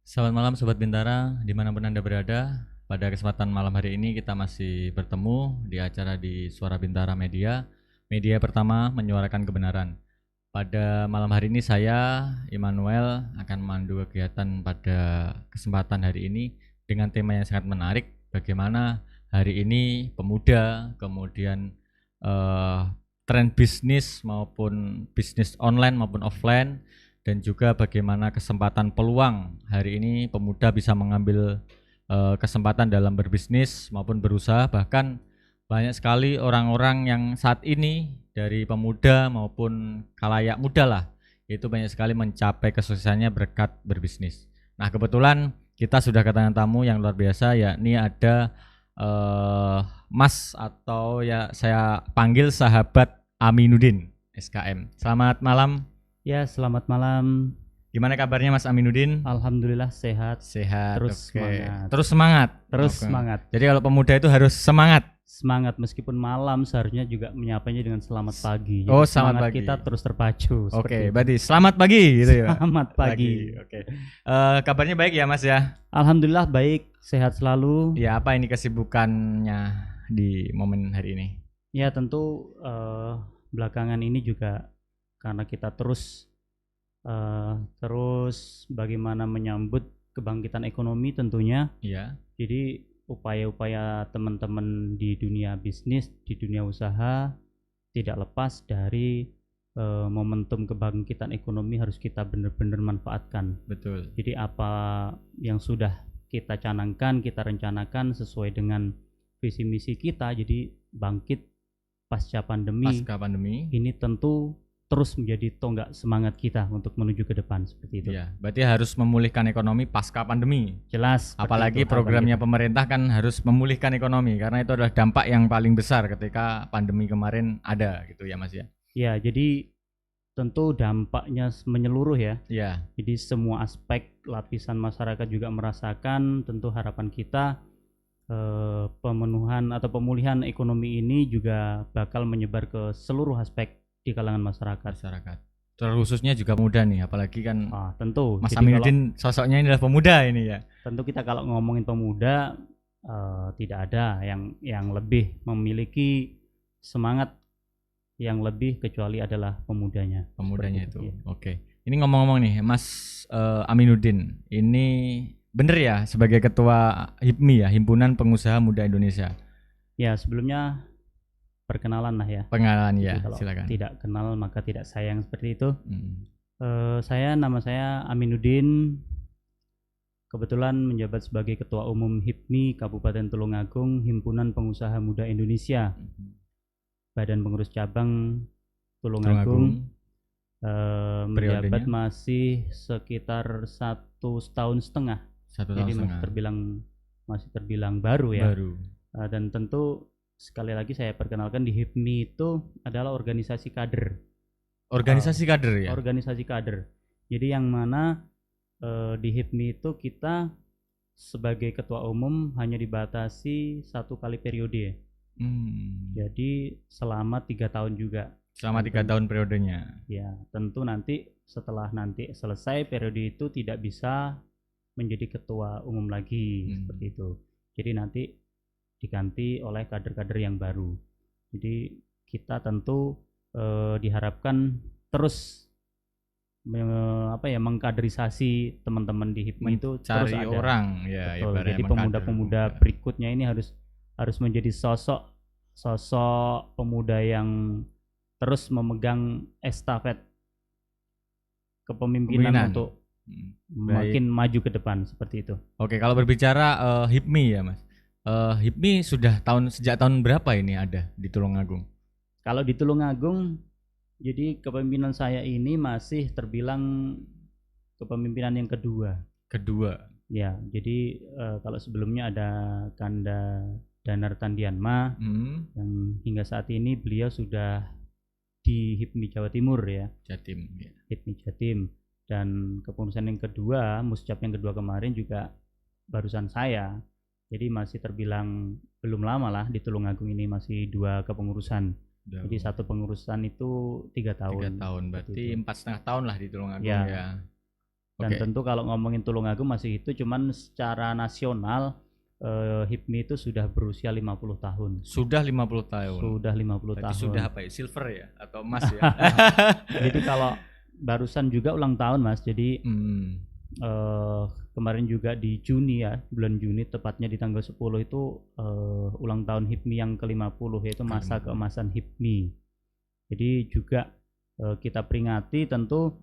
Selamat malam Sobat Bintara, dimanapun Anda berada. Pada kesempatan malam hari ini kita masih bertemu di acara di Suara Bintara Media, media pertama menyuarakan kebenaran. Pada malam hari ini saya, Immanuel, akan memandu kegiatan pada kesempatan hari ini dengan tema yang sangat menarik. Bagaimana hari ini pemuda, kemudian tren bisnis maupun bisnis online maupun offline, dan juga bagaimana kesempatan peluang hari ini pemuda bisa mengambil kesempatan dalam berbisnis maupun berusaha. Bahkan banyak sekali orang-orang yang saat ini dari pemuda maupun khalayak muda lah, itu banyak sekali mencapai kesuksesannya berkat berbisnis. Nah, kebetulan kita sudah kedatangan tamu yang luar biasa, yakni ada Mas atau ya saya panggil sahabat Aminuddin SKM. Selamat malam. Ya, selamat malam. Gimana kabarnya Mas Aminuddin? Alhamdulillah sehat. Sehat. Terus oke. semangat. Terus semangat. Terus Oke. semangat. Jadi kalau pemuda itu harus semangat. Semangat meskipun malam seharusnya juga menyapanya dengan selamat pagi. Jadi Oh, selamat semangat pagi. kita terus terpacu. Oke, berarti selamat pagi gitu ya. Selamat pagi. Oke. Kabarnya baik ya Mas ya? Alhamdulillah baik, sehat selalu. Ya, apa ini kesibukannya di momen hari ini? Ya tentu belakangan ini juga karena kita terus bagaimana menyambut kebangkitan ekonomi tentunya. Iya. Jadi upaya-upaya teman-teman di dunia bisnis, di dunia usaha tidak lepas dari momentum kebangkitan ekonomi harus kita benar-benar manfaatkan. Betul. Jadi apa yang sudah kita canangkan, kita rencanakan sesuai dengan visi misi kita, jadi bangkit pasca pandemi. Pasca pandemi. Ini tentu terus menjadi tonggak semangat kita untuk menuju ke depan seperti itu. Iya, berarti harus memulihkan ekonomi pasca pandemi. Jelas. Apalagi programnya pemerintah kan harus memulihkan ekonomi, karena itu adalah dampak yang paling besar ketika pandemi kemarin ada gitu ya Mas ya. Ya, jadi tentu dampaknya menyeluruh ya. Iya. Jadi semua aspek lapisan masyarakat juga merasakan. Tentu harapan kita pemenuhan atau pemulihan ekonomi ini juga bakal menyebar ke seluruh aspek di kalangan masyarakat. Terkhususnya juga pemuda nih, apalagi kan tentu Mas Aminuddin sosoknya ini adalah pemuda ini ya. Tentu kita kalau ngomongin pemuda tidak ada yang lebih memiliki semangat yang lebih kecuali adalah pemudanya itu. Oke. Ini ngomong-ngomong nih Mas Aminuddin, ini bener ya sebagai ketua HIPMI ya, Himpunan Pengusaha Muda Indonesia. Ya, sebelumnya perkenalan lah ya. Pengenalan ya, kalau silakan. Tidak kenal maka tidak sayang, seperti itu. Nama saya Aminuddin, kebetulan menjabat sebagai Ketua Umum HIPMI Kabupaten Tulungagung, Himpunan Pengusaha Muda Indonesia, Badan Pengurus Cabang Tulungagung. Menjabat masih sekitar 1,5 tahun. Jadi masih terbilang baru ya. Dan tentu sekali lagi saya perkenalkan, di HIPMI itu adalah organisasi kader. Organisasi kader ya? Organisasi kader. Jadi yang mana di HIPMI itu kita sebagai ketua umum hanya dibatasi 1 kali periode. Jadi selama 3 tahun juga. Selama 3 tahun periodenya. Ya, tentu nanti setelah selesai periode itu tidak bisa menjadi ketua umum lagi, seperti itu. Jadi nanti diganti oleh kader-kader yang baru. Jadi kita tentu diharapkan terus mengkaderisasi teman-teman di HIPMI itu terus ada orang ya. Jadi pemuda-pemuda berikutnya ini harus menjadi sosok pemuda yang terus memegang estafet kepemimpinan untuk makin maju ke depan, seperti itu. Oke, kalau berbicara HIPMI ya Mas. HIPMI sudah sejak tahun berapa ini ada di Tulungagung? Kalau di Tulungagung, jadi kepemimpinan saya ini masih terbilang kepemimpinan yang kedua. Ya, jadi kalau sebelumnya ada Kanda Danar Tandianma, yang hingga saat ini beliau sudah di HIPMI Jawa Timur ya. Jatim ya. HIPMI Jatim. Dan kepengurusan yang kedua, Muscap yang kedua kemarin juga barusan saya. Jadi masih terbilang belum lama lah di Tulungagung ini, masih 2 kepengurusan. Jadi 1 pengurusan itu 3 tahun. 3 tahun, berarti 4,5 tahun lah di Tulungagung ya. Dan tentu kalau ngomongin Tulungagung masih itu, cuman secara nasional HIPMI itu sudah berusia 50 tahun. Sudah 50 tahun. Sudah 50 Berarti tahun. Sudah apa ya? Silver ya atau emas ya? Jadi kalau barusan juga ulang tahun Mas. Jadi kemarin juga di Juni ya, bulan Juni tepatnya di tanggal 10 itu ulang tahun HIPMI yang ke-50, yaitu masa keemasan HIPMI. Jadi juga kita peringati, tentu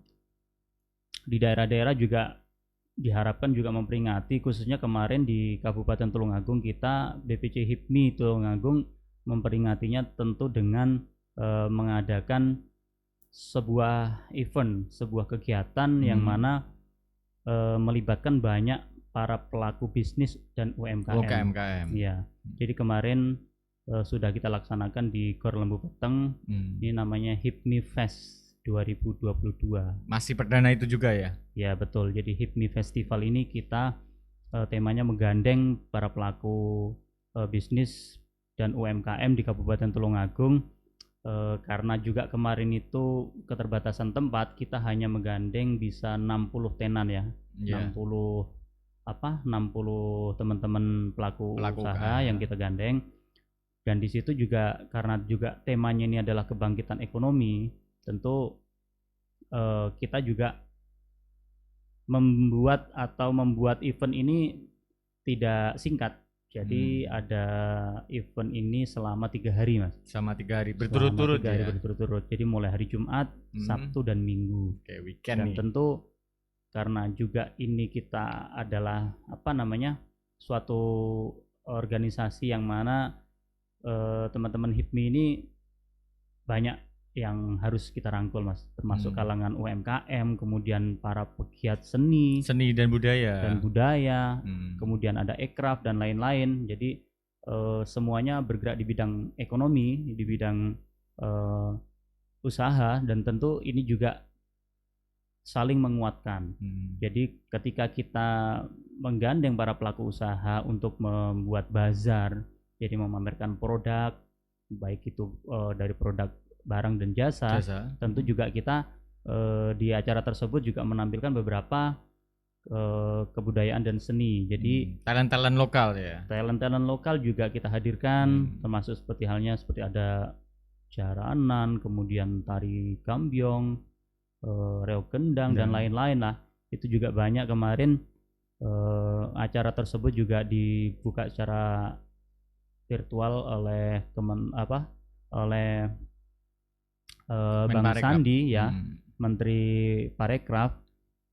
di daerah-daerah juga diharapkan juga memperingati, khususnya kemarin di Kabupaten Tulungagung kita BPC HIPMI Tulungagung memperingatinya tentu dengan mengadakan sebuah event, sebuah kegiatan yang mana melibatkan banyak para pelaku bisnis dan UMKM. Ya, jadi kemarin sudah kita laksanakan di Gor Lembu Peteng. Ini namanya HIPMI Fest 2022. Masih perdana itu juga ya? Ya betul. Jadi HIPMI Festival ini kita temanya menggandeng para pelaku bisnis dan UMKM di Kabupaten Tulungagung. Karena juga kemarin itu keterbatasan tempat, kita hanya menggandeng bisa 60 tenan ya. 60 teman-teman pelaku usaha yang kita gandeng. Dan di situ juga karena juga temanya ini adalah kebangkitan ekonomi, tentu kita juga membuat event ini tidak singkat. Jadi ada event ini selama 3 hari Mas. Selama 3 hari berturut-turut ya? Berturut-turut. Jadi mulai hari Jumat, Sabtu dan Minggu. Kayak weekend dan nih. Tentu karena juga ini kita adalah suatu organisasi yang mana teman-teman HIPMI ini banyak yang harus kita rangkul Mas, termasuk kalangan UMKM, kemudian para pegiat seni dan budaya, kemudian ada ekraf dan lain-lain. Jadi semuanya bergerak di bidang ekonomi, di bidang usaha, dan tentu ini juga saling menguatkan. Jadi ketika kita menggandeng para pelaku usaha untuk membuat bazar, jadi memamerkan produk, baik itu dari produk barang dan jasa. Tentu juga kita di acara tersebut juga menampilkan beberapa kebudayaan dan seni. Jadi talent lokal ya. Talent lokal juga kita hadirkan, termasuk seperti ada jaranan, kemudian tari gambyong, reog gendang dan lain-lain lah. Itu juga banyak kemarin. Acara tersebut juga dibuka secara virtual oleh Bang Sandi ya, Menteri Parekraf,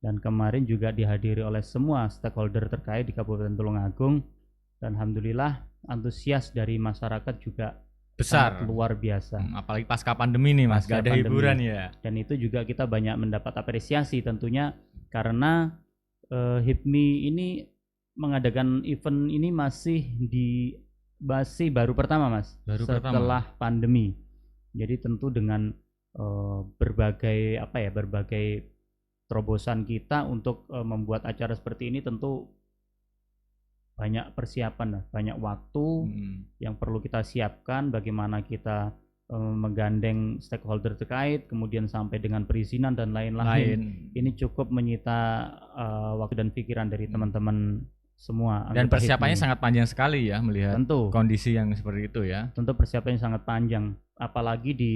dan kemarin juga dihadiri oleh semua stakeholder terkait di Kabupaten Tulungagung, dan alhamdulillah antusias dari masyarakat juga besar, luar biasa. Apalagi pasca pandemi nih Mas, gak ada hiburan ya. Dan itu juga kita banyak mendapat apresiasi tentunya, karena HIPMI ini mengadakan event ini masih baru pertama Mas, setelah pandemi. Jadi tentu dengan berbagai terobosan kita untuk membuat acara seperti ini, tentu banyak persiapan, banyak waktu yang perlu kita siapkan. Bagaimana kita menggandeng stakeholder terkait, kemudian sampai dengan perizinan dan lain-lain. Ini cukup menyita waktu dan pikiran dari teman-teman semua. Dan persiapannya sangat panjang sekali ya, melihat kondisi yang seperti itu ya. Tentu persiapannya sangat panjang, apalagi di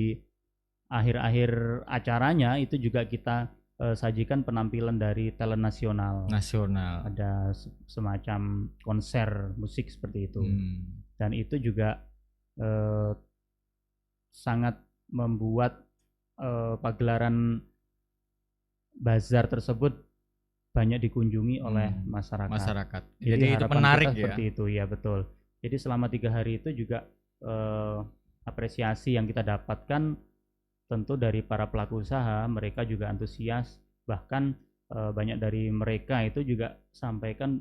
akhir-akhir acaranya itu juga kita sajikan penampilan dari talent nasional. Ada semacam konser musik seperti itu. Dan itu juga sangat membuat pagelaran bazar tersebut banyak dikunjungi oleh masyarakat. Jadi itu menarik ya. Seperti itu ya, betul. Jadi selama 3 hari itu juga apresiasi yang kita dapatkan tentu dari para pelaku usaha, mereka juga antusias. Bahkan banyak dari mereka itu juga sampaikan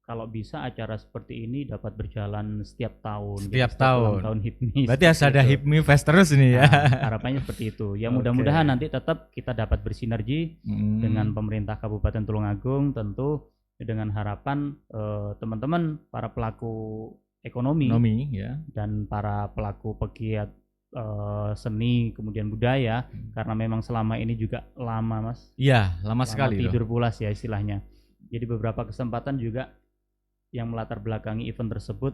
kalau bisa acara seperti ini dapat berjalan setiap tahun. Setiap tahun HIPMI. Berarti harus ada HIPMI Fest terus nih ya. Harapannya seperti itu. Ya mudah-mudahan nanti tetap kita dapat bersinergi dengan pemerintah Kabupaten Tulungagung, tentu dengan harapan teman-teman para pelaku ekonomi ya, dan para pelaku pegiat seni kemudian budaya, karena memang selama ini juga lama Mas. Iya, lama sekali tidur pulas ya istilahnya. Jadi beberapa kesempatan juga yang melatar belakangi event tersebut,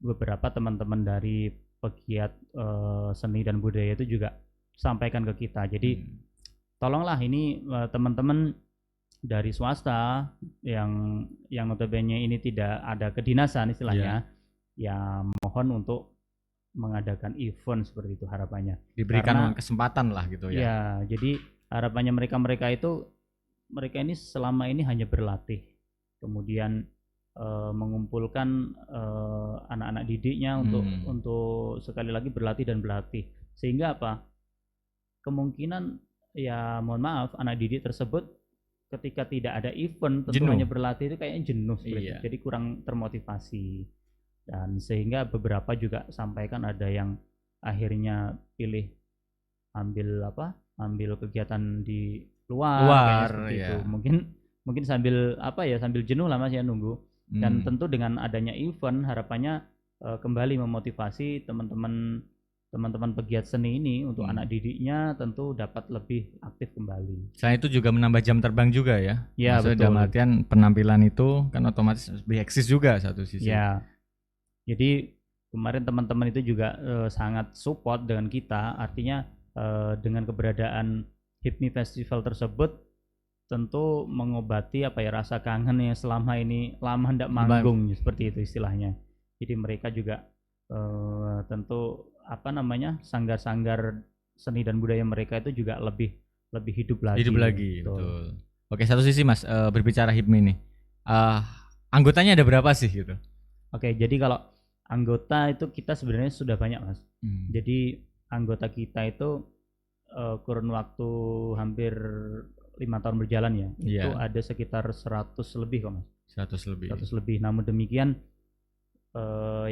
beberapa teman-teman dari pegiat seni dan budaya itu juga sampaikan ke kita. Jadi tolonglah ini teman-teman dari swasta yang notabene ini tidak ada kedinasan istilahnya, ya mohon untuk mengadakan event seperti itu harapannya. Diberikan kesempatan lah gitu ya. Ya, jadi harapannya mereka ini selama ini hanya berlatih, kemudian mengumpulkan anak-anak didiknya untuk sekali lagi berlatih dan berlatih, sehingga apa? Kemungkinan ya mohon maaf anak didik tersebut ketika tidak ada event tentu hanya berlatih itu kayaknya jenuh seperti jadi kurang termotivasi, dan sehingga beberapa juga sampaikan ada yang akhirnya pilih ambil kegiatan di luar gitu. Mungkin sambil sambil jenuh lah Mas ya nunggu. Dan tentu dengan adanya event harapannya kembali memotivasi teman-teman pegiat seni ini untuk anak didiknya tentu dapat lebih aktif kembali. Selain itu juga menambah jam terbang juga ya. Ya, betul. Dalam artian penampilan itu kan otomatis lebih eksis juga satu sisi. Ya. Jadi kemarin teman-teman itu juga sangat support dengan kita, artinya dengan keberadaan HIPMI Festival tersebut tentu mengobati rasa kangen yang selama ini lama hendak manggung seperti itu istilahnya. Jadi mereka juga tentu sanggar-sanggar seni dan budaya mereka itu juga lebih hidup lagi. Betul. Oke, satu sisi Mas, berbicara HIPMI nih, anggotanya ada berapa sih gitu? Oke, jadi kalau anggota itu kita sebenarnya sudah banyak Mas. Jadi anggota kita itu kurun waktu hampir 5 tahun berjalan ya, itu ada sekitar 100 lebih kok Mas. 100 lebih. Namun demikian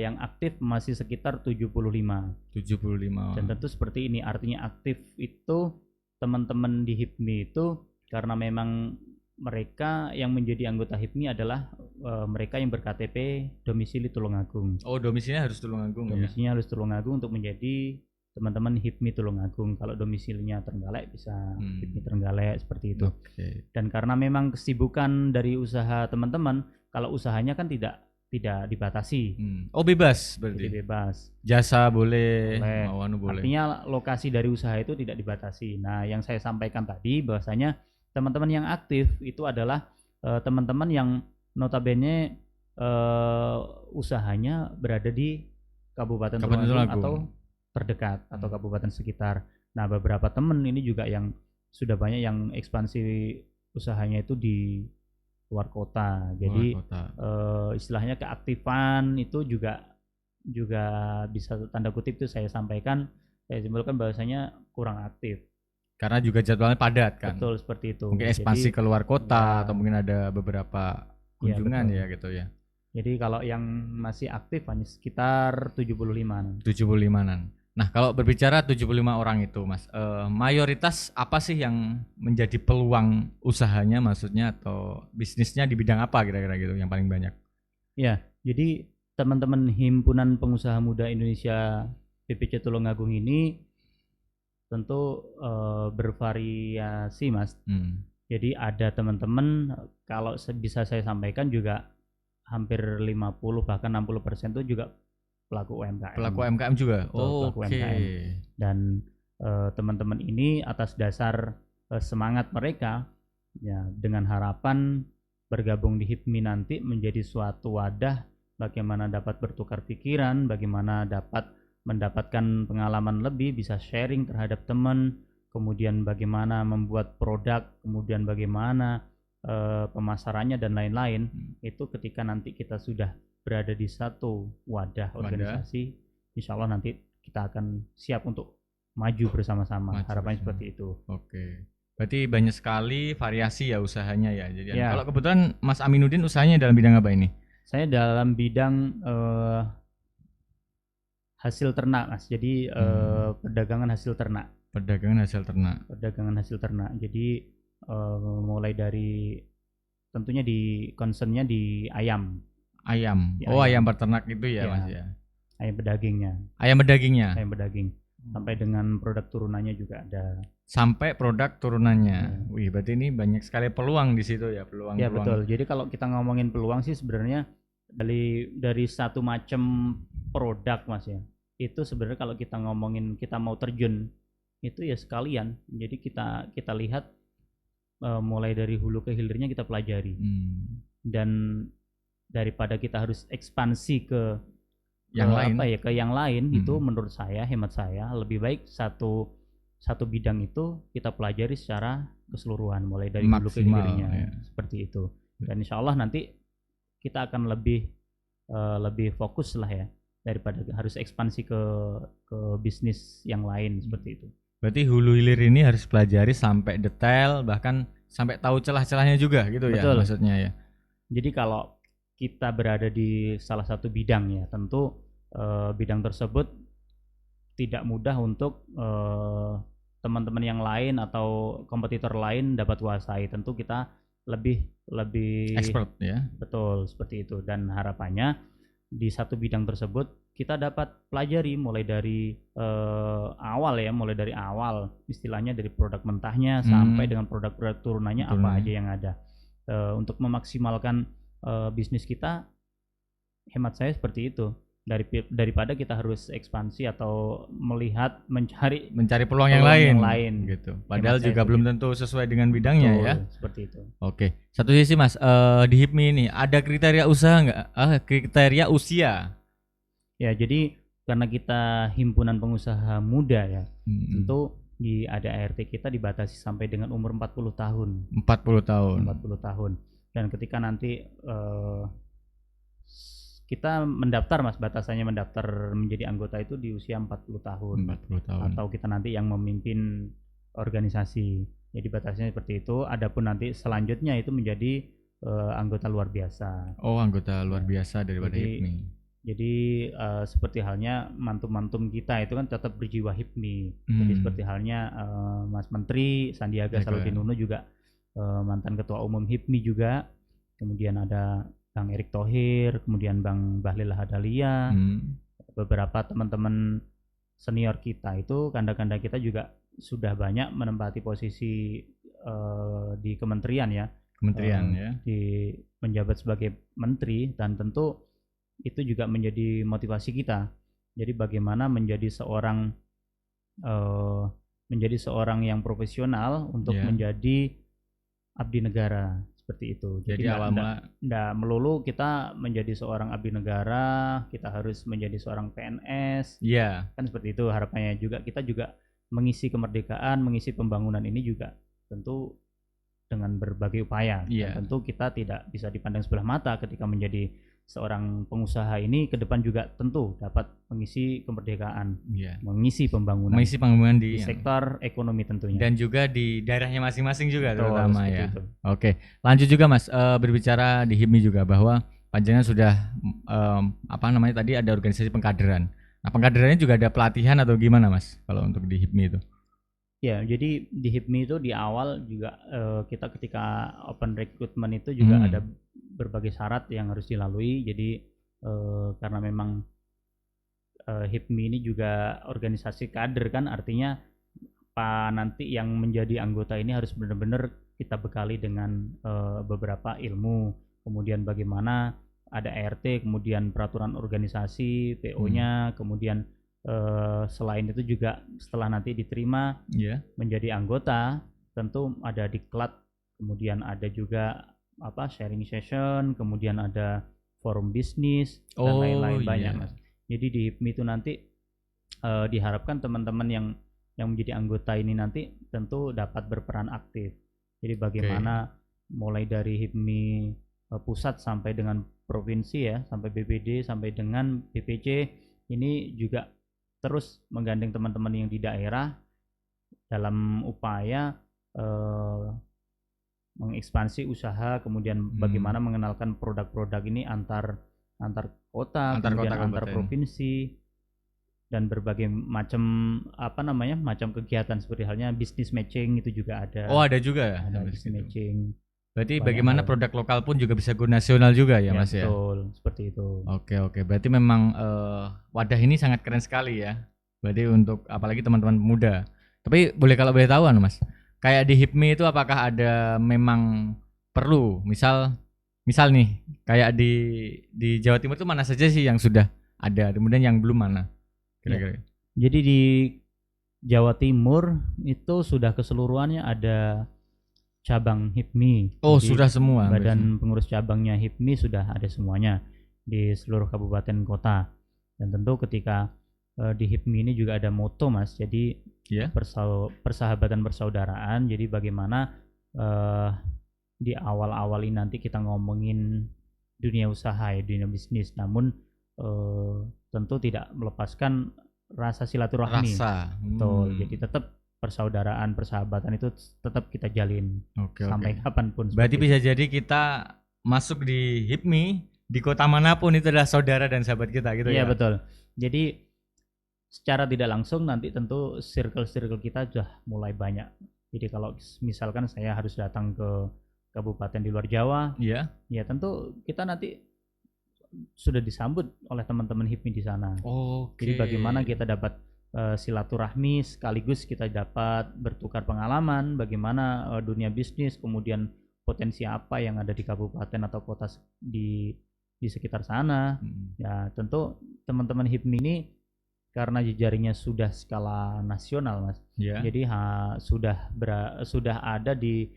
yang aktif masih sekitar 75. Dan tentu seperti ini, artinya aktif itu teman-teman di HIPMI itu karena memang mereka yang menjadi anggota HIPMI adalah mereka yang ber-KTP domisili Tulungagung. Oh, domisilinya harus Tulungagung. Domisilinya harus Tulungagung untuk menjadi teman-teman HIPMI Tulungagung. Kalau domisilinya Trenggalek bisa HIPMI Trenggalek seperti itu. Dan karena memang kesibukan dari usaha teman-teman, kalau usahanya kan tidak dibatasi. Oh, bebas berarti. Jadi bebas. Jasa boleh. Boleh. Artinya lokasi dari usaha itu tidak dibatasi. Nah, yang saya sampaikan tadi bahwasanya teman-teman yang aktif itu adalah teman-teman yang notabene usahanya berada di Kabupaten Tulungagung atau terdekat atau kabupaten sekitar. Nah, beberapa teman ini juga yang sudah banyak yang ekspansi usahanya itu di luar kota. Jadi istilahnya keaktifan itu juga bisa tanda kutip itu saya sampaikan, saya simpulkan bahwasanya kurang aktif. Karena juga jadwalnya padat kan. Betul, seperti itu. Mungkin ekspansi ke luar kota atau mungkin ada beberapa kunjungan gitu ya. Jadi kalau yang masih aktif hanya sekitar 75-an. 75-an. Nah, kalau berbicara 75 orang itu Mas, mayoritas apa sih yang menjadi peluang usahanya maksudnya atau bisnisnya di bidang apa kira-kira gitu yang paling banyak? Ya, jadi teman-teman Himpunan Pengusaha Muda Indonesia PPC Tulungagung ini tentu bervariasi Mas. Jadi ada teman-teman, kalau bisa saya sampaikan juga hampir 50 bahkan 60% itu juga pelaku UMKM. Pelaku UMKM juga. Pelaku UMKM. Dan teman-teman ini atas dasar semangat mereka ya, dengan harapan bergabung di HIPMI nanti menjadi suatu wadah bagaimana dapat bertukar pikiran, bagaimana dapat mendapatkan pengalaman lebih, bisa sharing terhadap teman, kemudian bagaimana membuat produk, kemudian bagaimana pemasarannya dan lain-lain. Itu ketika nanti kita sudah berada di satu wadah organisasi, insya Allah nanti kita akan siap untuk maju bersama-sama. Harapannya seperti itu. Oke. Berarti banyak sekali variasi ya usahanya ya. Jadi kalau kebetulan Mas Aminuddin usahanya dalam bidang apa ini? Saya dalam bidang hasil ternak Mas. Jadi perdagangan hasil ternak. Perdagangan hasil ternak. Jadi mulai dari tentunya di concernnya di ayam. Ayam peternak itu ya Mas ya. Ayam pedagingnya. Ayam pedaging. sampai dengan produk turunannya juga ada. Sampai produk turunannya. Wih, berarti ini banyak sekali peluang di situ ya, peluang. Ya betul. Jadi kalau kita ngomongin peluang sih sebenarnya dari satu macam produk Mas ya. Itu sebenarnya kalau kita ngomongin kita mau terjun itu ya sekalian. Jadi kita lihat mulai dari hulu ke hilirnya kita pelajari. Dan daripada kita harus ekspansi ke yang lain ke yang lain itu menurut saya, hemat saya, lebih baik satu bidang itu kita pelajari secara keseluruhan mulai dari hulu ke hilirnya ya. Seperti itu. Dan insya Allah nanti kita akan lebih fokus lah ya daripada harus ekspansi ke bisnis yang lain seperti itu. Berarti hulu hilir ini harus pelajari sampai detail, bahkan sampai tahu celah-celahnya juga gitu. Betul. Ya maksudnya ya. Jadi kalau kita berada di salah satu bidang ya, tentu bidang tersebut tidak mudah untuk teman-teman yang lain atau kompetitor lain dapat kuasai. Tentu kita lebih expert ya. Betul, seperti itu. Dan harapannya di satu bidang tersebut kita dapat pelajari mulai dari awal ya, mulai dari awal istilahnya dari produk mentahnya sampai dengan produk-produk turunannya apa aja yang ada. Untuk memaksimalkan bisnis kita, hemat saya seperti itu. Daripada kita harus ekspansi atau mencari peluang yang lain gitu. Padahal juga belum tentu sesuai dengan bidangnya. Betul, ya. Seperti itu. Oke. Satu sisi Mas, di HIPMI ini ada kriteria usaha nggak? Kriteria usia? Ya, jadi karena kita himpunan pengusaha muda ya, tentu ada ART kita dibatasi sampai dengan umur 40 tahun. 40 tahun. Dan ketika nanti kita mendaftar Mas, batasannya mendaftar menjadi anggota itu di usia 40 tahun. Atau kita nanti yang memimpin organisasi. Jadi batasnya seperti itu. Adapun nanti selanjutnya itu menjadi anggota luar biasa. Oh, anggota luar biasa daripada HIPMI. Jadi seperti halnya mantum-mantum kita itu kan tetap berjiwa HIPMI. Jadi seperti halnya Mas Menteri Sandiaga Salahuddin Uno juga mantan ketua umum HIPMI juga. Kemudian ada Bang Erick Thohir, kemudian Bang Bahlil Lahadalia, beberapa teman-teman senior kita itu, kanda-kanda kita juga sudah banyak menempati posisi di kementerian ya. Menjabat sebagai menteri, dan tentu itu juga menjadi motivasi kita. Jadi bagaimana menjadi seorang yang profesional untuk menjadi abdi negara. Seperti itu. Jadi tidak melulu kita menjadi seorang abdi negara, kita harus menjadi seorang PNS. Iya. Kan seperti itu harapannya juga. Kita juga mengisi kemerdekaan, mengisi pembangunan ini juga tentu dengan berbagai upaya. Dan tentu kita tidak bisa dipandang sebelah mata ketika menjadi seorang pengusaha ini ke depan juga tentu dapat mengisi kemerdekaan, mengisi pembangunan di sektor ekonomi tentunya, dan juga di daerahnya masing-masing juga. Betul, terutama ya. Itu. Oke, lanjut juga Mas, berbicara di HIPMI juga bahwa panjenengan sudah tadi ada organisasi pengkaderan. Nah, pengkaderannya juga ada pelatihan atau gimana Mas kalau untuk di HIPMI itu? Ya, jadi di HIPMI itu di awal juga kita ketika open recruitment itu juga ada berbagai syarat yang harus dilalui. Jadi karena memang HIPMI ini juga organisasi kader kan, artinya nanti yang menjadi anggota ini harus benar-benar kita bekali dengan beberapa ilmu. Kemudian bagaimana ada ART, kemudian peraturan organisasi, PO-nya, kemudian selain itu juga setelah nanti diterima menjadi anggota, tentu ada diklat, kemudian ada juga sharing session, kemudian ada forum bisnis dan lain-lain banyak Mas. Jadi di HIPMI itu nanti diharapkan teman-teman yang menjadi anggota ini nanti tentu dapat berperan aktif. Jadi bagaimana mulai dari HIPMI pusat sampai dengan provinsi ya, sampai BPD sampai dengan BPC ini juga terus menggandeng teman-teman yang di daerah dalam upaya mengekspansi usaha, kemudian bagaimana mengenalkan produk-produk ini antar kota, kemudian antar provinsi, dan berbagai macam macam kegiatan seperti halnya business matching itu juga ada. Oh, ada juga ya? Ada business matching. Berarti bagaimana produk lokal pun juga bisa go nasional juga ya Mas ya? Betul, seperti itu. Oke. Berarti memang wadah ini sangat keren sekali ya. Berarti untuk apalagi teman-teman muda. Tapi kalau boleh tahu Mas, kayak di HIPMI itu apakah ada memang perlu misal nih kayak di Jawa Timur itu mana saja sih yang sudah ada, kemudian yang belum mana kira-kira? Jadi di Jawa Timur itu sudah keseluruhannya ada cabang HIPMI. Oh, Jadi sudah semua. Badan pengurus cabangnya HIPMI sudah ada semuanya di seluruh kabupaten kota. Dan tentu ketika di HIPMI ini juga ada moto Mas. Jadi persahabatan persaudaraan. Jadi bagaimana di awal-awal ini nanti kita ngomongin dunia usaha ya, dunia bisnis, namun tentu tidak melepaskan rasa silaturahmi. Betul. Jadi tetap persaudaraan, persahabatan itu tetap kita jalin sampai kapanpun. Berarti bisa jadi kita masuk di HIPMI di kota manapun itu adalah saudara dan sahabat kita gitu ya. Iya betul. Jadi secara tidak langsung nanti tentu circle kita sudah mulai banyak. Jadi kalau misalkan saya harus datang ke kabupaten di luar Jawa, ya tentu kita nanti sudah disambut oleh teman-teman HIPMI di sana. Jadi bagaimana kita dapat silaturahmi sekaligus kita dapat bertukar pengalaman bagaimana dunia bisnis, kemudian potensi apa yang ada di kabupaten atau kota di sekitar sana. Ya tentu teman-teman HIPMI ini karena jejaringnya sudah skala nasional Mas. Jadi sudah ada di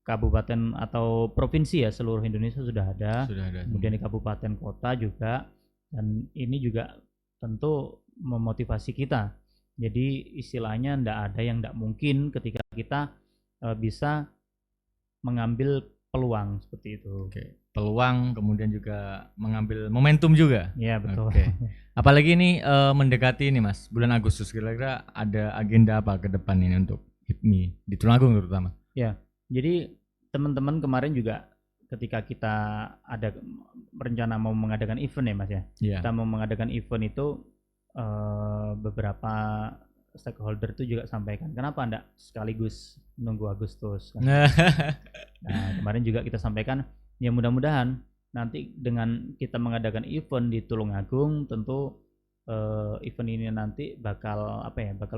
kabupaten atau provinsi ya, seluruh Indonesia sudah ada. Kemudian di kabupaten kota juga, dan ini juga tentu memotivasi kita. Jadi istilahnya tidak ada yang tidak mungkin ketika kita bisa mengambil peluang seperti itu. Peluang, kemudian juga mengambil momentum juga. Iya betul. Apalagi ini mendekati ini Mas, bulan Agustus, kira-kira ada agenda apa ke depan ini untuk HIPMI di Tulungagung terutama? Ya, jadi teman-teman kemarin juga ketika kita ada rencana mau mengadakan event ya Mas ya. Kita mau mengadakan event itu beberapa stakeholder itu juga sampaikan kenapa enggak sekaligus nunggu Agustus. Nah kemarin juga kita sampaikan ya mudah-mudahan nanti dengan kita mengadakan event di Tulungagung tentu event ini nanti bakal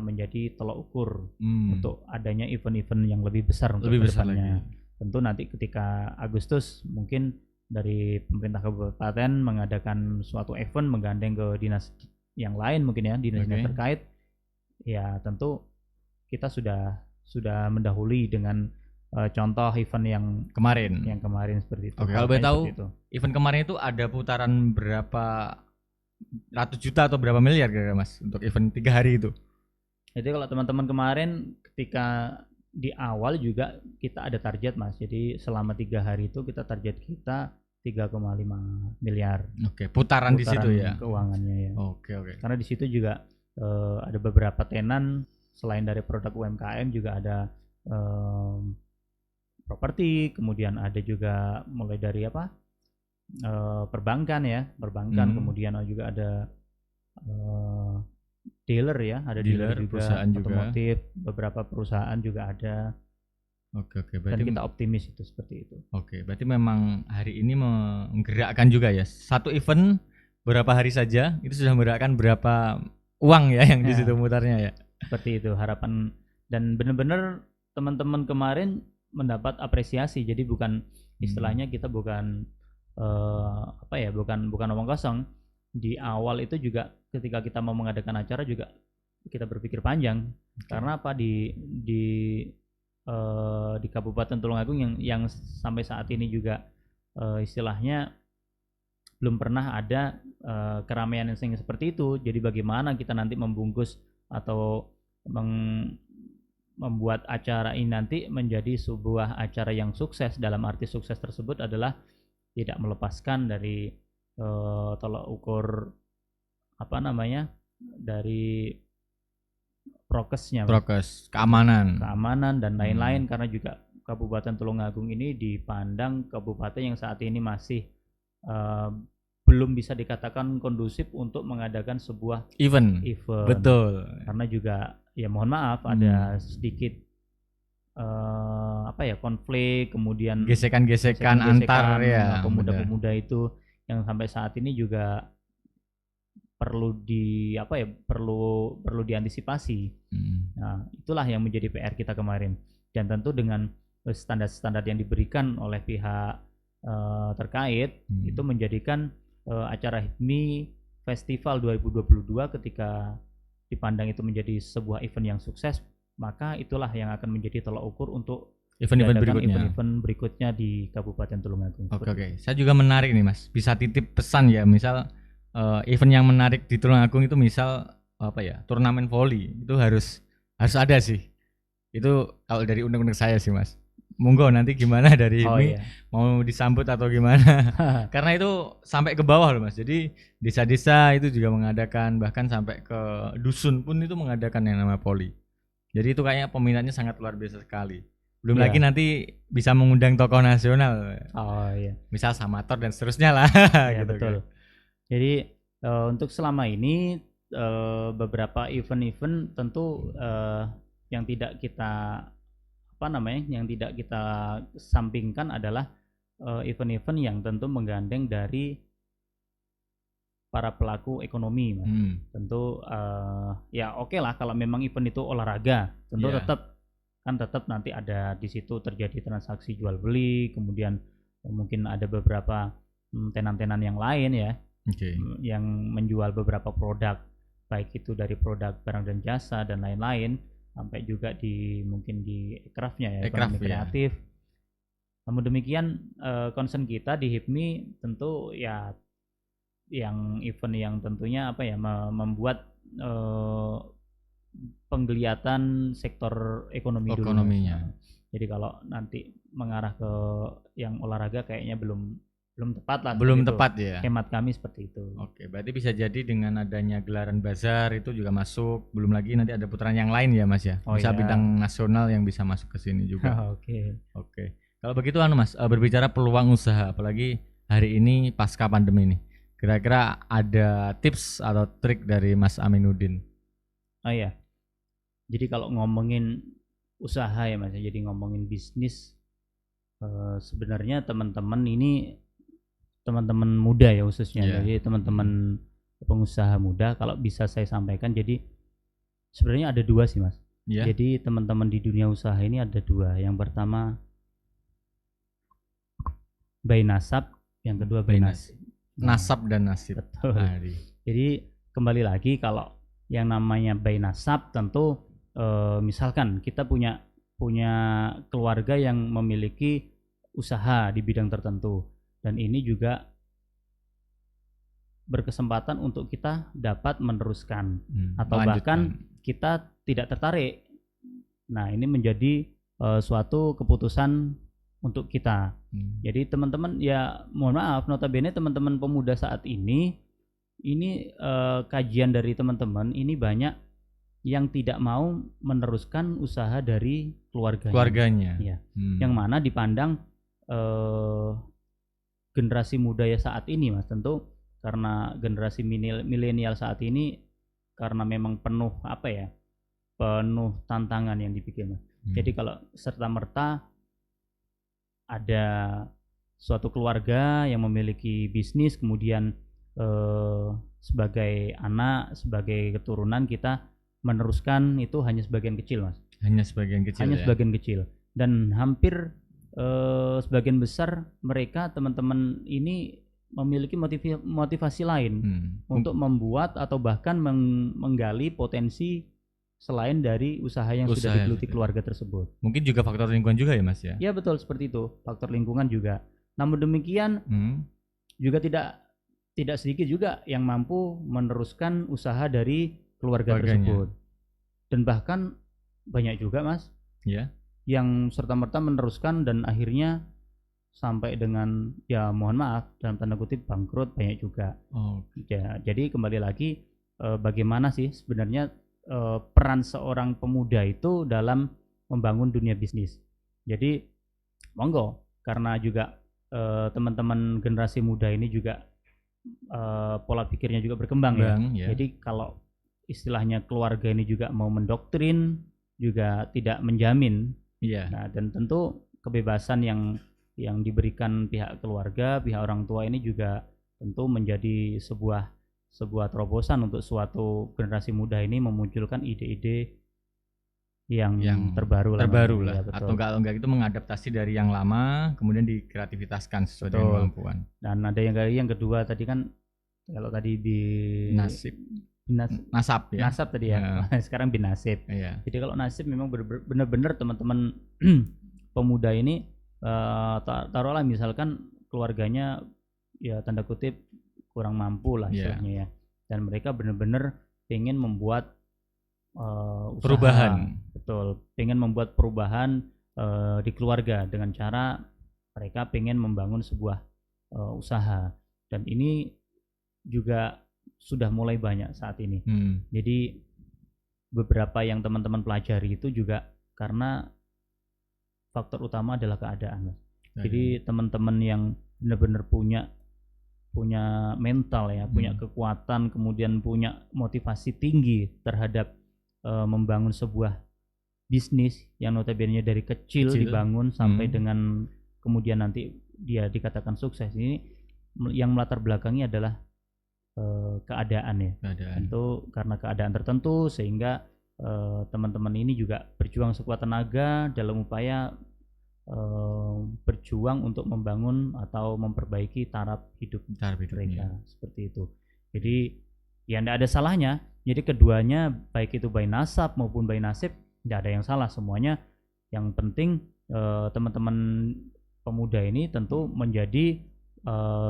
menjadi tolak ukur untuk adanya event-event yang lebih besar untuk kedepannya. Tentu nanti ketika Agustus mungkin dari pemerintah kabupaten mengadakan suatu event menggandeng ke dinas yang lain mungkin ya, dinas-dinas terkait. Ya tentu kita sudah mendahului dengan contoh event yang kemarin seperti itu. Kalau boleh tahu event kemarin itu ada putaran berapa ratus juta atau berapa miliar kira-kira Mas untuk event 3 hari itu? Jadi kalau teman-teman kemarin ketika di awal juga kita ada target Mas. Jadi selama 3 hari itu target kita 3,5 miliar. Putaran di situ ya. Keuangannya ya. Karena di situ juga ada beberapa tenan selain dari produk UMKM juga ada properti, kemudian ada juga mulai dari perbankan, kemudian juga ada dealer ya, ada dealer juga, perusahaan otomotif, beberapa perusahaan juga ada. Berarti dan kita optimis itu seperti itu. Berarti memang hari ini menggerakkan juga ya. Satu event berapa hari saja itu sudah menggerakkan berapa uang ya yang di situ mutarnya ya. Seperti itu harapan, dan benar-benar teman-teman kemarin mendapat apresiasi. Jadi bukan istilahnya kita bukan bukan omong kosong. Di awal itu juga ketika kita mau mengadakan acara juga kita berpikir panjang. Karena di Kabupaten Tulungagung yang sampai saat ini juga istilahnya belum pernah ada keramaian yang seperti itu. Jadi bagaimana kita nanti membungkus atau membuat acara ini nanti menjadi sebuah acara yang sukses. Dalam arti sukses tersebut adalah tidak melepaskan dari tolak ukur dari prokesnya, keamanan dan lain-lain. Karena juga Kabupaten Tulungagung ini dipandang kabupaten yang saat ini masih belum bisa dikatakan kondusif untuk mengadakan sebuah event. Betul. Karena juga ya mohon maaf ada sedikit konflik, kemudian gesekan antar ya pemuda-pemuda itu yang sampai saat ini juga perlu diantisipasi. Nah, itulah yang menjadi PR kita kemarin. Dan tentu dengan standar-standar yang diberikan oleh pihak terkait itu menjadikan acara HIPMI Festival 2022 ketika dipandang itu menjadi sebuah event yang sukses, maka itulah yang akan menjadi tolak ukur untuk event berikutnya di Kabupaten Tulungagung. Oke. Saya juga menarik nih Mas, bisa titip pesan ya, misal event yang menarik di Tulungagung itu misal turnamen voli itu harus ada sih. Itu kalau dari undang-undang saya sih Mas. Monggo nanti gimana dari ini mau disambut atau gimana. Karena itu sampai ke bawah loh Mas. Jadi desa-desa itu juga mengadakan, bahkan sampai ke dusun pun itu mengadakan yang namanya voli. Jadi itu kayaknya peminatnya sangat luar biasa sekali. Belum lagi nanti bisa mengundang tokoh nasional. Misal Samator dan seterusnya lah. Gitu, betul. Kan. Jadi untuk selama ini beberapa event-event tentu yang tidak kita sampingkan adalah event-event yang tentu menggandeng dari para pelaku ekonomi, Mas. Tentu oke lah kalau memang event itu olahraga, tentu tetap nanti ada di situ terjadi transaksi jual beli, kemudian mungkin ada beberapa tenan-tenan yang lain ya, yang menjual beberapa produk, baik itu dari produk barang dan jasa dan lain-lain, sampai juga mungkin di craftnya ya, ekonomi kreatif. Namun demikian concern kita di HIPMI tentu ya yang event yang tentunya membuat penggeliatan sektor ekonominya. Jadi kalau nanti mengarah ke yang olahraga kayaknya belum tepat lah. Belum tepat ya. Hemat kami seperti itu. Oke, berarti bisa jadi dengan adanya gelaran bazar itu juga masuk. Belum lagi nanti ada putaran yang lain ya Mas ya. Bisa bintang nasional yang bisa masuk ke sini juga. Oke. Kalau begitu Mas, berbicara peluang usaha, apalagi hari ini pasca pandemi ini. Kira-kira ada tips atau trik dari Mas Aminuddin? Jadi kalau ngomongin usaha ya Mas, jadi ngomongin bisnis, sebenarnya teman-teman muda ya khususnya, jadi teman-teman pengusaha muda, kalau bisa saya sampaikan, jadi sebenarnya ada dua sih Mas. Jadi teman-teman di dunia usaha ini ada dua. Yang pertama by nasab, yang kedua by nasib. Nasab dan nasib. Betul. Jadi kembali lagi, kalau yang namanya by nasab tentu misalkan kita punya keluarga yang memiliki usaha di bidang tertentu, dan ini juga berkesempatan untuk kita dapat meneruskan atau bahkan kita tidak tertarik. Nah, ini menjadi suatu keputusan untuk kita. Jadi teman-teman ya mohon maaf, notabene teman-teman pemuda saat ini kajian dari teman-teman ini banyak yang tidak mau meneruskan usaha dari keluarganya. Ya. Yang mana dipandang generasi muda ya saat ini Mas, tentu karena generasi milenial saat ini karena memang penuh penuh tantangan yang dipikir Mas. Jadi kalau serta-merta ada suatu keluarga yang memiliki bisnis, kemudian sebagai anak, sebagai keturunan kita meneruskan itu hanya sebagian kecil Mas. Hanya sebagian kecil. Dan hampir sebagian besar mereka teman-teman ini memiliki motivasi lain untuk membuat atau bahkan menggali potensi selain dari usaha yang sudah digeluti keluarga tersebut. Mungkin juga faktor lingkungan juga ya Mas ya? Ya betul, seperti itu, faktor lingkungan juga. Namun demikian juga tidak sedikit juga yang mampu meneruskan usaha dari keluarganya tersebut. Dan bahkan banyak juga Mas yang serta-merta meneruskan dan akhirnya sampai dengan ya mohon maaf dalam tanda kutip bangkrut, banyak juga. Jadi kembali lagi bagaimana sih sebenarnya peran seorang pemuda itu dalam membangun dunia bisnis. Jadi monggo, karena juga teman-teman generasi muda ini juga pola pikirnya juga berkembang ya. Jadi kalau istilahnya keluarga ini juga mau mendoktrin juga tidak menjamin. Nah, dan tentu kebebasan yang diberikan pihak keluarga, pihak orang tua ini juga tentu menjadi sebuah sebuah terobosan untuk suatu generasi muda ini memunculkan ide-ide yang terbaru lah, ya, atau enggak itu mengadaptasi dari yang lama kemudian dikreativitaskan sesuai dengan kemampuan. Dan ada yang kedua tadi kan, kalau tadi nasab ya. Nasab tadi ya. Sekarang binasib. Jadi kalau nasib memang benar-benar teman-teman pemuda ini taruhlah misalkan keluarganya ya tanda kutip kurang mampu lah istilahnya ya. Dan mereka benar-benar ingin membuat usaha, perubahan. Betul, pengen membuat perubahan di keluarga dengan cara mereka pengen membangun sebuah usaha, dan ini juga sudah mulai banyak saat ini. Jadi beberapa yang teman-teman pelajari itu juga karena faktor utama adalah keadaan. Jadi teman-teman yang benar-benar punya mental ya, punya kekuatan, kemudian punya motivasi tinggi terhadap membangun sebuah bisnis yang notabene dari kecil dibangun sampai dengan kemudian nanti dia dikatakan sukses. Ini yang melatar belakangi adalah keadaan ya. Tentu karena keadaan tertentu sehingga teman-teman ini juga berjuang sekuat tenaga dalam upaya berjuang untuk membangun atau memperbaiki taraf hidup mereka, seperti itu. Jadi ya tidak ada salahnya. Jadi keduanya baik itu by nasab maupun by nasib tidak ada yang salah, semuanya. Yang penting teman-teman pemuda ini tentu menjadi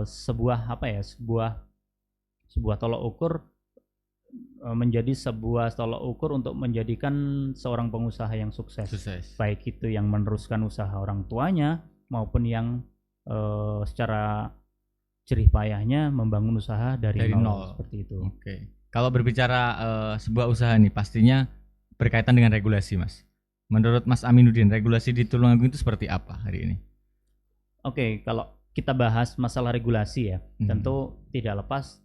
sebuah tolok ukur, menjadi sebuah tolok ukur untuk menjadikan seorang pengusaha yang sukses. Baik itu yang meneruskan usaha orang tuanya maupun yang secara jerih payahnya membangun usaha dari nol seperti itu. Kalau berbicara sebuah usaha nih pastinya berkaitan dengan regulasi, Mas. Menurut Mas Aminuddin, regulasi di Tulungagung itu seperti apa hari ini? Kalau kita bahas masalah regulasi ya, tentu tidak lepas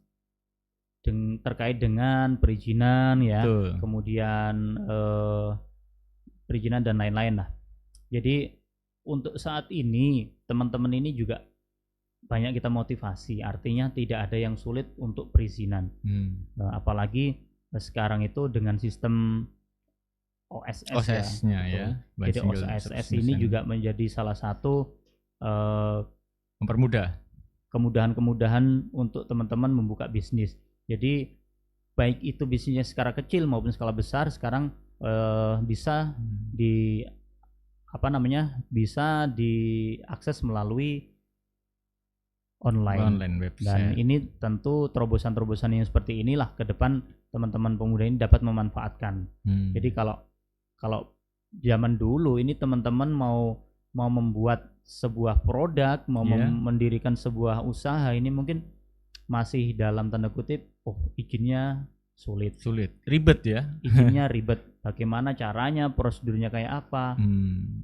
terkait dengan perizinan ya. Kemudian perizinan dan lain-lain lah. Jadi untuk saat ini teman-teman ini juga banyak kita motivasi, artinya tidak ada yang sulit untuk perizinan. Apalagi sekarang itu dengan sistem OSS-nya ya. Jadi OSS ini juga menjadi salah satu mempermudah kemudahan untuk teman-teman membuka bisnis. Jadi baik itu bisnisnya skala kecil maupun skala besar sekarang bisa bisa diakses melalui online website. Dan ini tentu terobosan-terobosan yang seperti inilah ke depan teman-teman pemuda ini dapat memanfaatkan. Jadi kalau zaman dulu ini teman-teman mau membuat sebuah produk, mau mendirikan sebuah usaha, ini mungkin masih dalam tanda kutip izinnya sulit, ribet ya. Izinnya ribet, bagaimana caranya, prosedurnya kayak apa.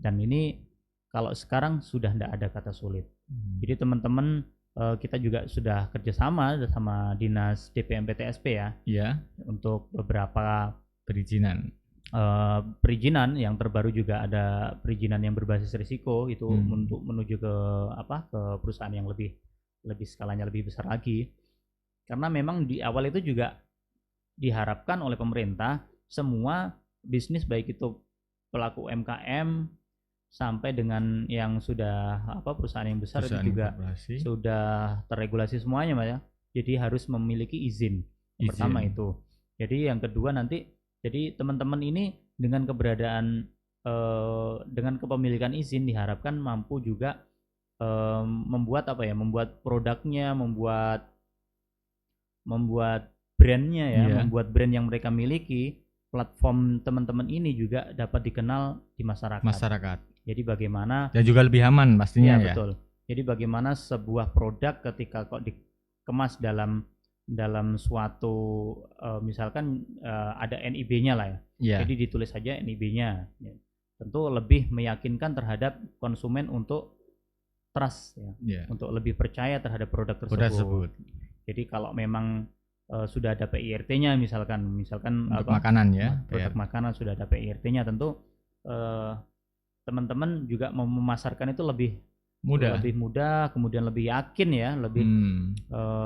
Dan ini kalau sekarang sudah tidak ada kata sulit. Jadi teman-teman kita juga sudah kerjasama sama Dinas DPM PTSP ya, untuk beberapa perizinan. Yang terbaru juga ada perizinan yang berbasis risiko itu untuk menuju ke perusahaan yang lebih skalanya lebih besar lagi. Karena memang di awal itu juga diharapkan oleh pemerintah semua bisnis baik itu pelaku UMKM sampai dengan yang sudah perusahaan yang besar itu juga sudah terregulasi semuanya, Mas ya. Jadi harus memiliki izin. Pertama itu. Jadi yang kedua nanti, jadi teman-teman ini dengan keberadaan dengan kepemilikan izin diharapkan mampu juga membuat membuat produknya, membuat brandnya ya, membuat brand yang mereka miliki. Platform teman-teman ini juga dapat dikenal di masyarakat. Jadi bagaimana dan juga lebih aman pastinya ya. Betul. Jadi bagaimana sebuah produk ketika kok dikemas dalam suatu misalkan ada NIB-nya lah ya. Jadi ditulis saja NIB-nya. Tentu lebih meyakinkan terhadap konsumen untuk trust ya. Untuk lebih percaya terhadap produk tersebut. Jadi kalau memang sudah ada PIRT-nya misalkan untuk makanan ya, produk makanan sudah ada PIRT-nya, tentu teman-teman juga memasarkan itu lebih mudah, kemudian lebih yakin ya,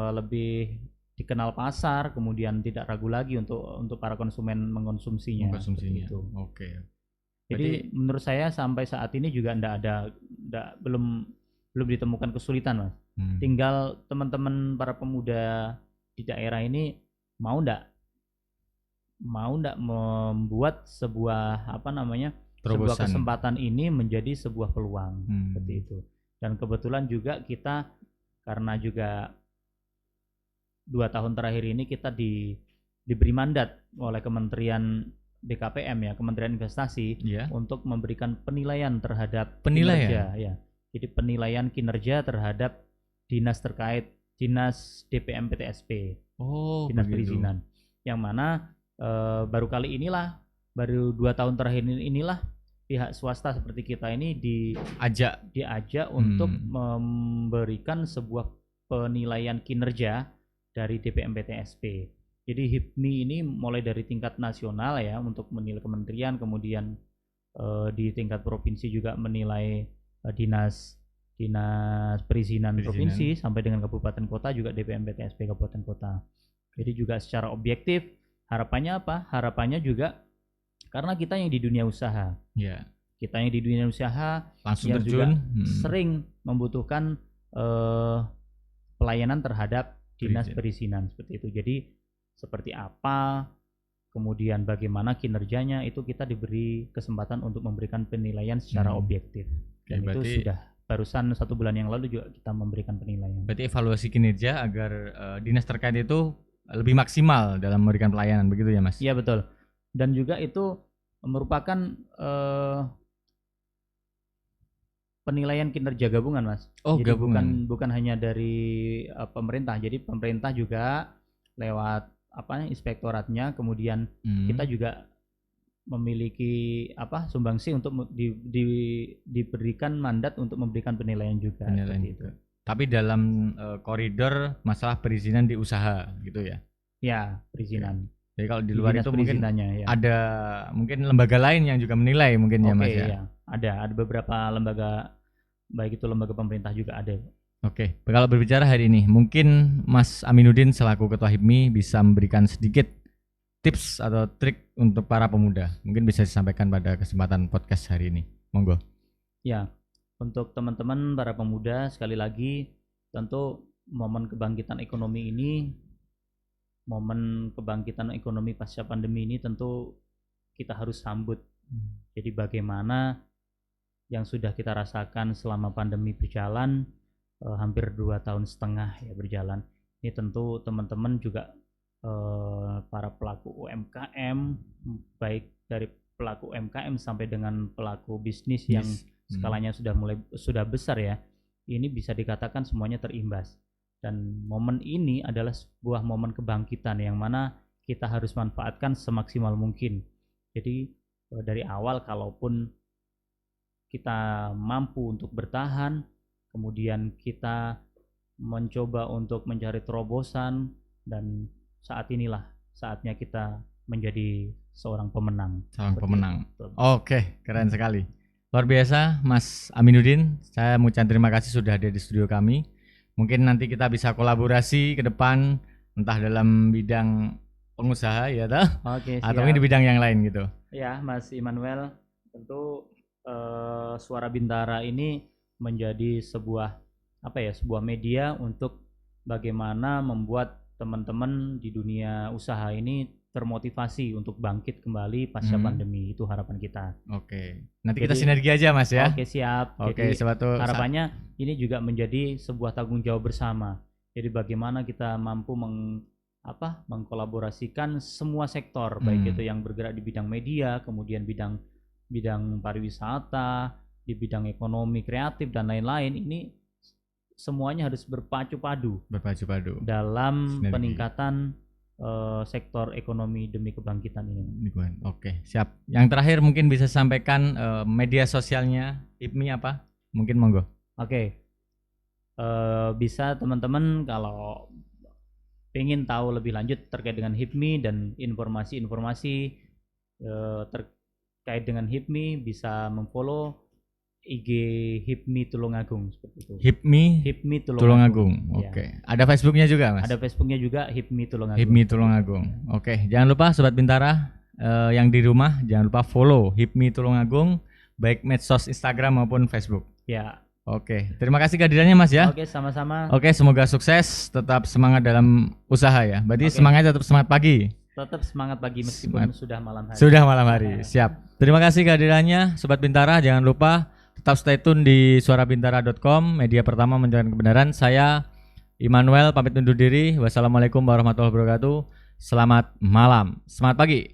lebih dikenal pasar, kemudian tidak ragu lagi untuk para konsumen mengkonsumsinya. Itu. Oke. Jadi menurut saya sampai saat ini juga belum ditemukan kesulitan, Mas. Tinggal teman-teman para pemuda di daerah ini mau ndak membuat sebuah sebuah kesempatan ini menjadi sebuah peluang seperti itu. Dan kebetulan juga kita karena juga 2 tahun terakhir ini kita diberi mandat oleh Kementerian BKPM ya, Kementerian Investasi untuk memberikan penilaian terhadap kinerja ya. Jadi penilaian kinerja terhadap dinas terkait, dinas DPM PTSP. Dinas perizinan. Yang mana baru 2 tahun terakhir inilah pihak swasta seperti kita ini diajak untuk memberikan sebuah penilaian kinerja dari DPM PTSP. Jadi HIPMI ini mulai dari tingkat nasional ya untuk menilai kementerian, kemudian di tingkat provinsi juga menilai dinas perizinan provinsi sampai dengan kabupaten kota juga DPM PTSP kabupaten kota. Jadi juga secara objektif harapannya apa? Harapannya juga karena kita yang di dunia usaha. Kita yang di dunia usaha langsung yang terjun juga sering membutuhkan pelayanan terhadap dinas perizinan seperti itu. Jadi seperti apa, kemudian bagaimana kinerjanya, itu kita diberi kesempatan untuk memberikan penilaian secara objektif. Dan itu sudah barusan 1 bulan yang lalu juga kita memberikan penilaian. Berarti evaluasi kinerja agar dinas terkait itu lebih maksimal dalam memberikan pelayanan, begitu ya Mas? Iya betul. Dan juga itu merupakan penilaian kinerja gabungan, Mas. Jadi gabungan. bukan hanya dari pemerintah. Jadi pemerintah juga lewat inspektoratnya, kemudian kita juga memiliki sumbangsi untuk diberikan mandat untuk memberikan penilaian juga. Itu. Tapi dalam koridor masalah perizinan di usaha gitu ya? Ya, perizinan. Jadi kalau di luar itu mungkin ada mungkin lembaga lain yang juga menilai mungkin ya Mas ya? Iya. Ada beberapa lembaga, baik itu lembaga pemerintah juga ada. Oke, kalau berbicara hari ini, mungkin Mas Aminuddin selaku Ketua HIPMI bisa memberikan sedikit tips atau trik untuk para pemuda. Mungkin bisa disampaikan pada kesempatan podcast hari ini. Monggo. Ya, untuk teman-teman para pemuda, sekali lagi tentu momen kebangkitan ekonomi pasca pandemi ini tentu kita harus sambut. Jadi bagaimana yang sudah kita rasakan selama pandemi berjalan, hampir 2,5 tahun ya berjalan. Ini tentu teman-teman juga para pelaku UMKM, baik dari pelaku UMKM sampai dengan pelaku bisnis yang skalanya sudah besar ya. Ini bisa dikatakan semuanya terimbas. Dan momen ini adalah sebuah momen kebangkitan yang mana kita harus manfaatkan semaksimal mungkin. Jadi dari awal kalaupun kita mampu untuk bertahan, kemudian kita mencoba untuk mencari terobosan, dan saat inilah saatnya kita menjadi seorang pemenang. Oke, keren sekali. Luar biasa Mas Aminuddin. Saya mengucapkan terima kasih sudah ada di studio kami. Mungkin nanti kita bisa kolaborasi ke depan, entah dalam bidang pengusaha ya toh? Atau mungkin di bidang yang lain gitu. Ya, Mas Immanuel, tentu Suara Bintara ini menjadi sebuah media untuk bagaimana membuat teman-teman di dunia usaha ini termotivasi untuk bangkit kembali pasca pandemi. Itu harapan kita. Oke. Nanti kita sinergi aja Mas ya. Oke, siap. Oke, jadi harapannya ini juga menjadi sebuah tanggung jawab bersama. Jadi bagaimana kita mampu mengkolaborasikan semua sektor, baik itu yang bergerak di bidang media, kemudian bidang pariwisata, di bidang ekonomi kreatif dan lain-lain. Ini semuanya harus berpacu padu dalam sinergi. Peningkatan sektor ekonomi demi kebangkitan ini. Oke, siap. Yang terakhir mungkin bisa sampaikan media sosialnya HIPMI apa? Mungkin monggo. Oke. Bisa teman-teman kalau ingin tahu lebih lanjut terkait dengan HIPMI dan informasi-informasi terkait dengan HIPMI bisa memfollow IG HIPMI Tulungagung seperti itu. HIPMI Tulungagung. Oke. Ada Facebooknya juga, Mas? Ada Facebooknya juga HIPMI Tulungagung. HIPMI Tulungagung. Oke. Jangan lupa Sobat Bintara yang di rumah jangan lupa follow HIPMI Tulungagung baik medsos Instagram maupun Facebook. Ya. Oke. Terima kasih kehadirannya, Mas ya. Oke, sama-sama. Oke, semoga sukses, tetap semangat dalam usaha ya. Berarti semangatnya tetap semangat pagi. Tetap semangat pagi meskipun sudah malam hari. Sudah malam hari. Siap. Terima kasih kehadirannya Sobat Bintara. Jangan lupa tetap stay tune di suarabintara.com, media pertama menjalankan kebenaran. Saya Immanuel pamit undur diri. Wassalamualaikum warahmatullahi wabarakatuh. Selamat malam. Semangat pagi.